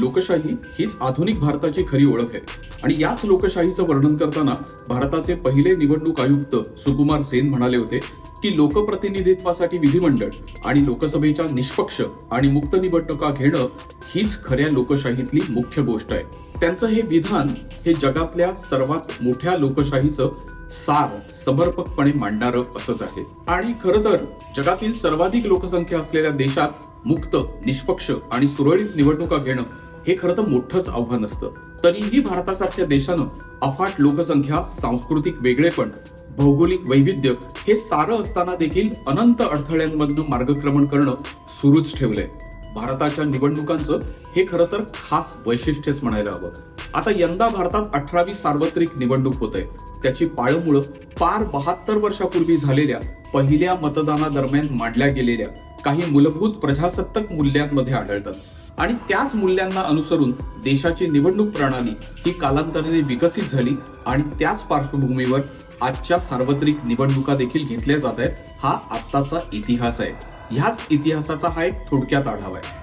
लोकशाही हीच आधुनिक भारताची खरी ओळख आहे आणि याच लोकशाहीचं वर्णन करताना भारताचे पहिले निवडणूक आयुक्त सुकुमार सेन म्हणाले होते की लोकप्रतिनिधित्वासाठी विधिमंडळ आणि लोकसभेच्या निष्पक्ष आणि मुक्त निवडणुका घेणं हीच खऱ्या लोकशाहीतली मुख्य गोष्ट आहे। त्यांचं हे विधान हे जगातल्या सर्वात मोठ्या लोकशाहीचं सार समर्पकपणे मांडणारं असंच आहे। आणि खरं तर जगातील सर्वाधिक लोकसंख्या असलेल्या देशात मुक्त, निष्पक्ष आणि सुरळीत निवडणुका घेणं हे खरं तर मोठंच आव्हान असतं। तरीही भारतासारख्या देशानं अफाट लोकसंख्या, सांस्कृतिक वेगळेपण, भौगोलिक वैविध्य हे सारं असताना देखील अनंत अडथळ्यांमधनं मार्गक्रमण करणं सुरूच ठेवलंय। भारताच्या निवडणुकांचं हे खरं तर खास वैशिष्ट्यच म्हणायला हवं। आता यंदा भारतात 18वी सार्वत्रिक निवडणूक होते। त्याची पाळंमुळं पार 72 वर्षापूर्वी झालेल्या पहिल्या मतदानादरम्यान मांडल्या गेलेल्या काही मूलभूत प्रजासत्ताक मूल्यांमध्ये आढळतात आणि त्याच मूल्यांना अनुसरून देशाची निवडणूक प्रणाली ही कालांतराने विकसित झाली आणि त्याच पार्श्वभूमीवर आजच्या सार्वत्रिक निवडणुका देखील घेतल्या जात आहेत। हा आत्ताचा इतिहास आहे। ह्याच इतिहासाचा हा एक थोडक्यात आढावा आहे।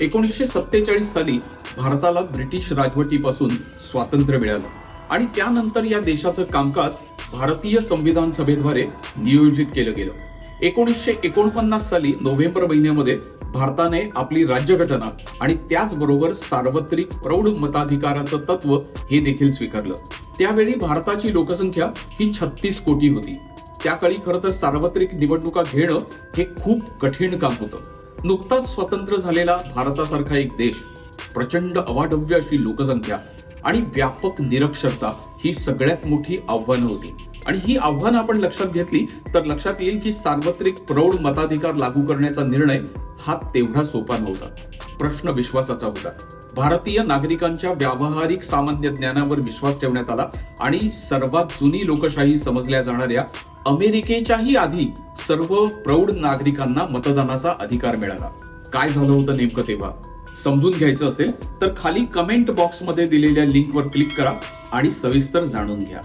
1947 साली भारताला ब्रिटिश राजवटीपासून स्वातंत्र्य मिळालं आणि त्यानंतर या देशाचं कामकाज भारतीय संविधान सभेद्वारे नियोजित केलं गेलं। 1949 साली नोव्हेंबर महिन्यामध्ये भारताने आपली राज्यघटना आणि त्याचबरोबर सार्वत्रिक प्रौढ मताधिकाराचं तत्व हे देखील स्वीकारलं। त्यावेळी भारताची लोकसंख्या ही 36 कोटी होती। त्या काळी खरं तर सार्वत्रिक निवडणुका घेणं हे खूप कठीण काम होतं। नुकताच स्वतंत्र झालेला भारतासारखा एक देश, प्रचंड अवाढव्य अशी लोकसंख्या आणि व्यापक निरक्षरता ही सगळ्यात मोठी आव्हानं होती आणि ही आव्हानं आपण लक्षात घेतली तर लक्षात येईल की सार्वत्रिक प्रौढ मताधिकार लागू करण्याचा निर्णय हा तेवढा सोपा नव्हता। प्रश्न विश्वासाचा होता। भारतीय नागरिकांच्या व्यावहारिक सामान्य ज्ञानावर विश्वास ठेवण्यात आला आणि सर्वात जुनी लोकशाही समजल्या जाणाऱ्या अमेरिकेच्याही आधी सर्व प्रौढ नागरिकांना मतदानाचा अधिकार मिळाला। काय झालं होतं नेमकं तेव्हा समजून घ्यायचं असेल तर खाली कमेंट बॉक्समध्ये दिलेल्या लिंकवर क्लिक करा आणि सविस्तर जाणून घ्या।